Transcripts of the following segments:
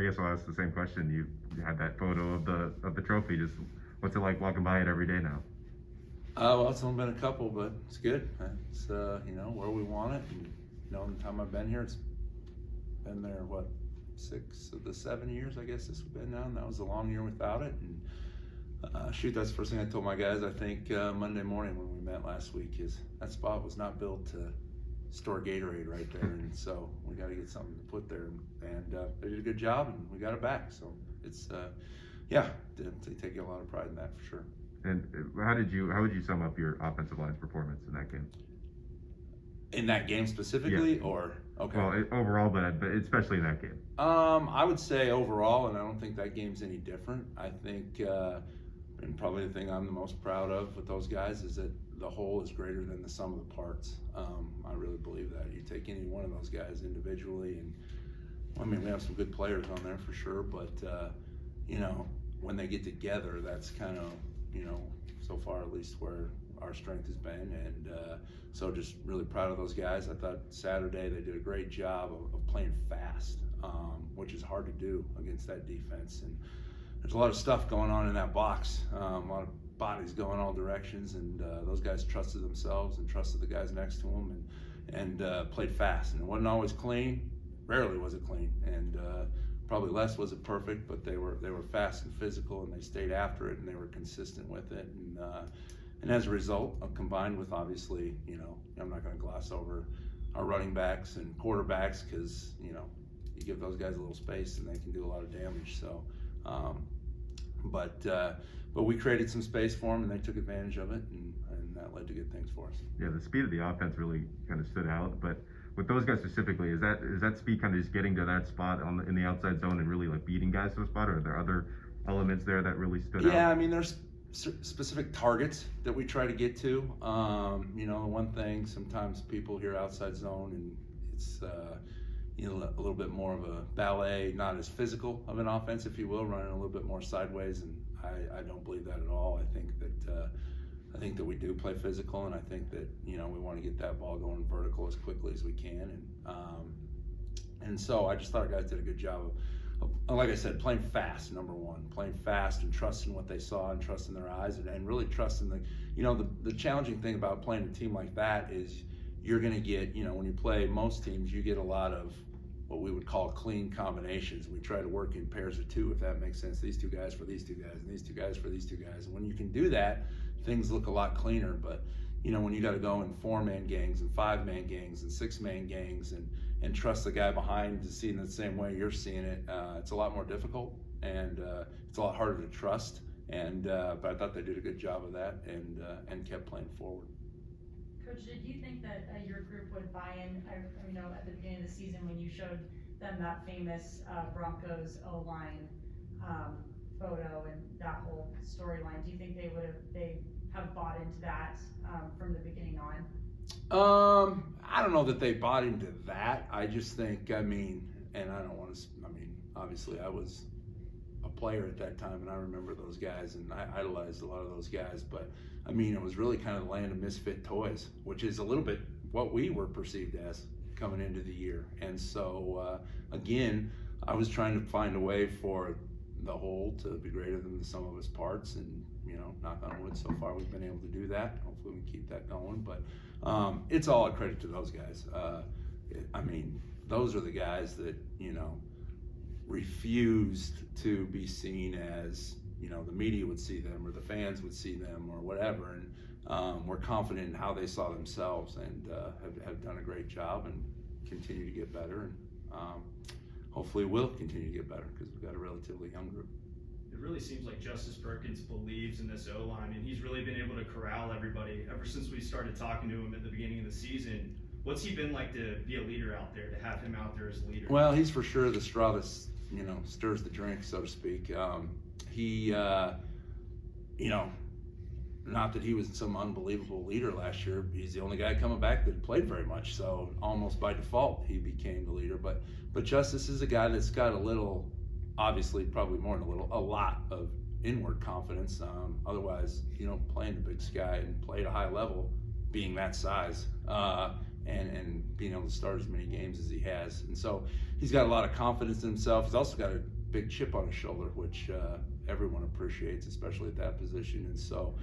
guess I'll ask the same question. You had that photo of the trophy. Just what's it like walking by it every day now? Well, it's only been a couple, but it's good. It's where we want it. And, the time I've been here, it's been there 6 of the 7 years, I guess this has been now. And that was a long year without it. And that's the first thing I told my guys. I think Monday morning when we met last week is that spot was not built to store Gatorade right there, and so we got to get something to put there. And they did a good job, and we got it back. So it's they take a lot of pride in that for sure. And how would you sum up your offensive line's performance in that game? In that game specifically, yeah. or okay? Well, overall, but especially in that game. I would say overall, and I don't think that game's any different. I think, and probably the thing I'm the most proud of with those guys is that the whole is greater than the sum of the parts. I really believe that. You take any one of those guys individually, and I mean, we have some good players on there for sure, but when they get together, that's kind of, so far at least where our strength has been. And so just really proud of those guys. I thought Saturday they did a great job of playing fast, which is hard to do against that defense. And there's a lot of stuff going on in that box, a lot of bodies going all directions, and those guys trusted themselves and trusted the guys next to them, and played fast. And it wasn't always clean. Rarely was it clean, and probably less was it perfect, but they were fast and physical, and they stayed after it, and they were consistent with it. And as a result, combined with obviously, I'm not going to gloss over our running backs and quarterbacks, because you give those guys a little space and they can do a lot of damage. So, but we created some space for them, and they took advantage of it, and that led to good things for us. Yeah, the speed of the offense really kind of stood out, but with those guys specifically, is that speed kind of just getting to that spot in the outside zone and really like beating guys to a spot, or are there other elements there that really stood out? Yeah, I mean, there's specific targets that we try to get to. The one thing, sometimes people hear outside zone and it's a little bit more of a ballet, not as physical of an offense, if you will, running a little bit more sideways, and I don't believe that at all. I think that we do play physical, and I think that we want to get that ball going vertical as quickly as we can, and so I just thought our guys did a good job of, like I said, playing fast. Number one, playing fast and trusting what they saw and trusting their eyes, and really trusting the challenging thing about playing a team like that is you're going to get, when you play most teams, you get a lot of what we would call clean combinations. We try to work in pairs of two, if that makes sense. These two guys for these two guys, and these two guys for these two guys. And when you can do that, things look a lot cleaner. But when you got to go in 4-man gangs and 5-man gangs and 6-man gangs and trust the guy behind to see it the same way you're seeing it, it's a lot more difficult, and it's a lot harder to trust. And but I thought they did a good job of that, and kept playing forward. Coach, did you think that your group would buy in? At the beginning of the season when you showed them that famous Broncos O-line photo and that whole storyline, do you think they have bought into that from the beginning on? I don't know that they bought into that. I just think, obviously I was a player at that time, and I remember those guys, and I idolized a lot of those guys, but it was really kind of the land of misfit toys, which is a little bit what we were perceived as coming into the year. And so, again, I was trying to find a way for the whole to be greater than the sum of its parts, and knock on wood, so far we've been able to do that. Hopefully we can keep that going, but it's all a credit to those guys. Those are the guys that refused to be seen as the media would see them or the fans would see them or whatever, and we're confident in how they saw themselves, and have done a great job and continue to get better, and hopefully will continue to get better because we've got a relatively young group. It really seems like Justice Perkins believes in this O-line, and he's really been able to corral everybody ever since we started talking to him at the beginning of the season. What's he been like to be a leader out there, to have him out there as a leader? Well, he's for sure the straw that stirs the drink, so to speak. Not that he was some unbelievable leader last year. He's the only guy coming back that played very much, so almost by default he became the leader. But Justice is a guy that's got a little, obviously probably more than a lot of inward confidence. Otherwise, playing the big sky and play at a high level, being that size, and being able to start as many games as he has. And so he's got a lot of confidence in himself. He's also got a big chip on his shoulder, which everyone appreciates, especially at that position. And so,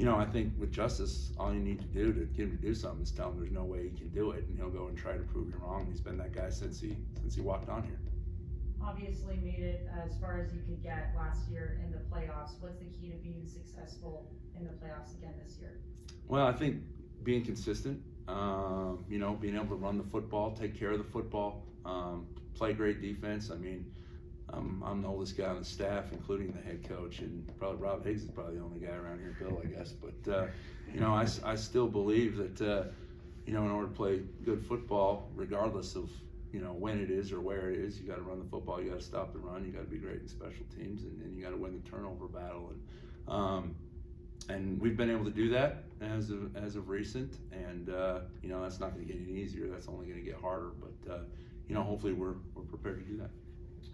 I think with Justice, all you need to do to get him to do something is tell him there's no way he can do it, and he'll go and try to prove you wrong. He's been that guy since he walked on here. Obviously made it as far as you could get last year in the playoffs. What's the key to being successful in the playoffs again this year? Well, I think being consistent, being able to run the football, take care of the football, play great defense. I mean, I'm the oldest guy on the staff, including the head coach, and probably Rob Higgs is probably the only guy around here, Bill, I guess. But, I still believe that, in order to play good football, regardless of, when it is or where it is, you got to run the football, you got to stop the run, you got to be great in special teams, and you got to win the turnover battle. And we've been able to do that as of recent, and that's not going to get any easier. That's only going to get harder. But hopefully we're prepared to do that.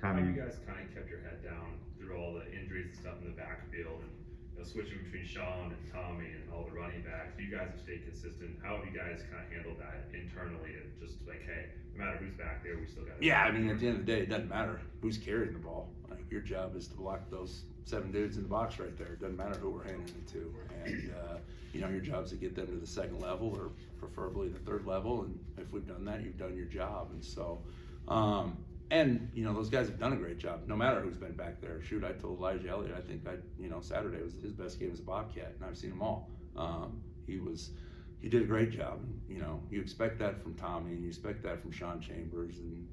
Tommy, How have you guys kind of kept your head down through all the injuries and stuff in the backfield, and switching between Sean and Tommy and all the running backs? You guys have stayed consistent. How have you guys kind of handled that internally, and just like, hey, no matter who's back there, we still got. Yeah, I mean, at the end of the day, it doesn't matter who's carrying the ball. Like, your job is to block those 7 dudes in the box right there. It doesn't matter who we're handing it to, and your job is to get them to the second level, or preferably the third level. And if we've done that, you've done your job. And so. Those guys have done a great job, no matter who's been back there. Shoot, I told Elijah Elliott, I think Saturday was his best game as a Bobcat, and I've seen them all. He did a great job. You expect that from Tommy, and you expect that from Sean Chambers, and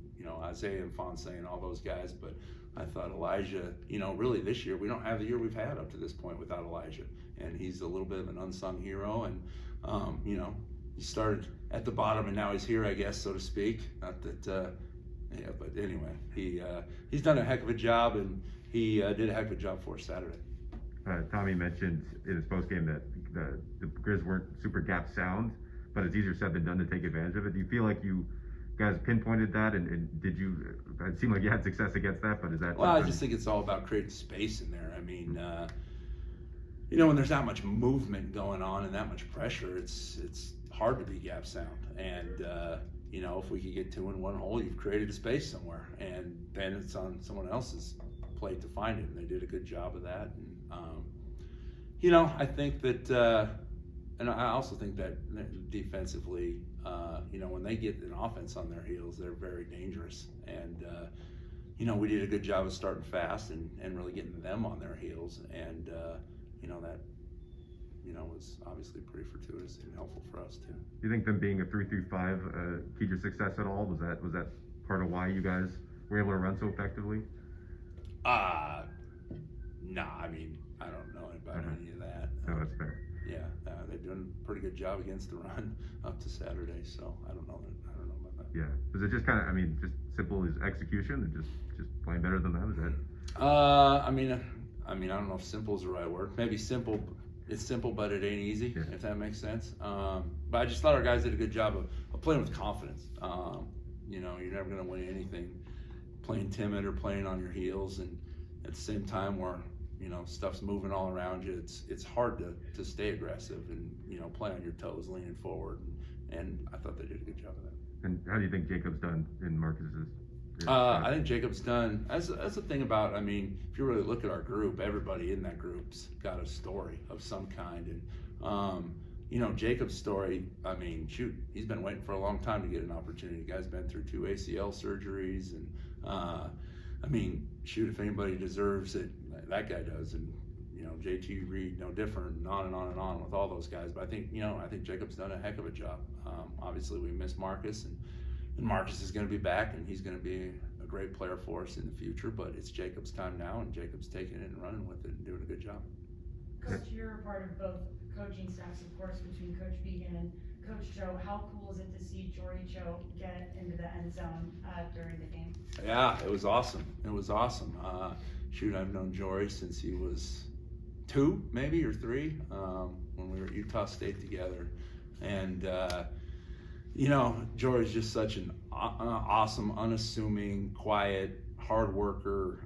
Isaiah and Fonse and all those guys. But I thought Elijah, really this year we don't have the year we've had up to this point without Elijah, and he's a little bit of an unsung hero. And he started at the bottom, and now he's here, I guess, so to speak. Not that. Yeah, but anyway, he's done a heck of a job, and he did a heck of a job for us Saturday. Tommy mentioned in his postgame that the Grizz weren't super gap sound, but it's easier said than done to take advantage of it. Do you feel like you guys pinpointed that, and did you? It seemed like you had success against that, but is that? Well, I just think it's all about creating space in there. I mean, when there's that much movement going on and that much pressure, it's hard to be gap sound. And if we could get 2 in 1 hole, you've created a space somewhere, and then it's on someone else's plate to find it, and they did a good job of that. And I think that, and I also think that defensively, when they get an offense on their heels, they're very dangerous. And we did a good job of starting fast and really getting them on their heels, and that was obviously pretty fortuitous and helpful for us too. Do you think them being a 3-5 keyed your success at all? Was that part of why you guys were able to run so effectively? Nah, I mean, I don't know about any of that. No, that's fair. Yeah, they're doing a pretty good job against the run up to Saturday, so I don't know about that. Yeah, is it just kind of, just simple as execution and just playing better than them? Is that? I mean, I don't know if simple is the right word. Maybe simple. It's simple, but it ain't easy, if that makes sense. But I just thought our guys did a good job of playing with confidence. You're never going to win anything playing timid or playing on your heels, and at the same time where stuff's moving all around you, it's hard to stay aggressive and play on your toes, leaning forward. And I thought they did a good job of that. And how do you think Jacob's done in Marcus's? I think Jacob's done. That's the thing about. I mean, if you really look at our group, everybody in that group's got a story of some kind, and Jacob's story. I mean, shoot, he's been waiting for a long time to get an opportunity. The guy's been through 2 ACL surgeries, and shoot, if anybody deserves it, that guy does. And JT Reed, no different, and on and on and on with all those guys. But I think Jacob's done a heck of a job. Obviously, we miss Marcus, and Marcus is going to be back, and he's going to be a great player for us in the future. But it's Jacob's time now, and Jacob's taking it and running with it and doing a good job. Coach, you're a part of both coaching staffs, of course, between Coach Began and Coach Joe. How cool is it to see Jordy Joe get into the end zone during the game? Yeah, it was awesome. It was awesome. Shoot, I've known Jory since he was 2, maybe, or 3, when we were at Utah State together. And Jory's just such an awesome, unassuming, quiet, hard worker.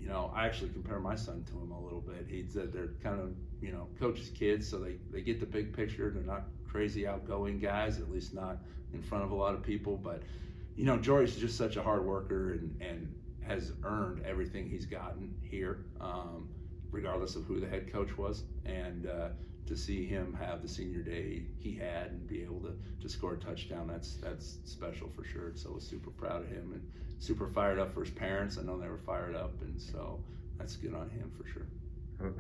you know, I actually compare my son to him a little bit. He said they're kind of, you know, coach's kids, so they get the big picture. They're not crazy outgoing guys, at least not in front of a lot of people. But, you know, Jory's just such a hard worker and has earned everything he's gotten here, regardless of who the head coach was. And to see him have the senior day he had and be able to score a touchdown, that's special for sure. So I was super proud of him and super fired up for his parents. I know they were fired up, and so that's good on him for sure.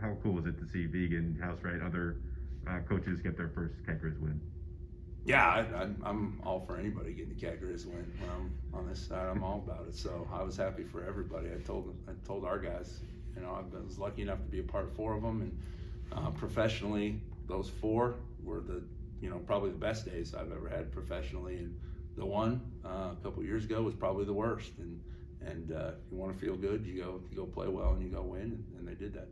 How cool was it to see Vegan, Housewright, other coaches get their first Cat Grizz win? Yeah, I'm all for anybody getting a Cat Grizz win. When I'm on this side, I'm all about it. So I was happy for everybody. I told our guys, you know, I was lucky enough to be a part of 4 of them, and professionally, those 4 were the, you know, probably the best days I've ever had professionally. And the one a couple years ago was probably the worst. And if you want to feel good, you go play well and you go win, and they did that.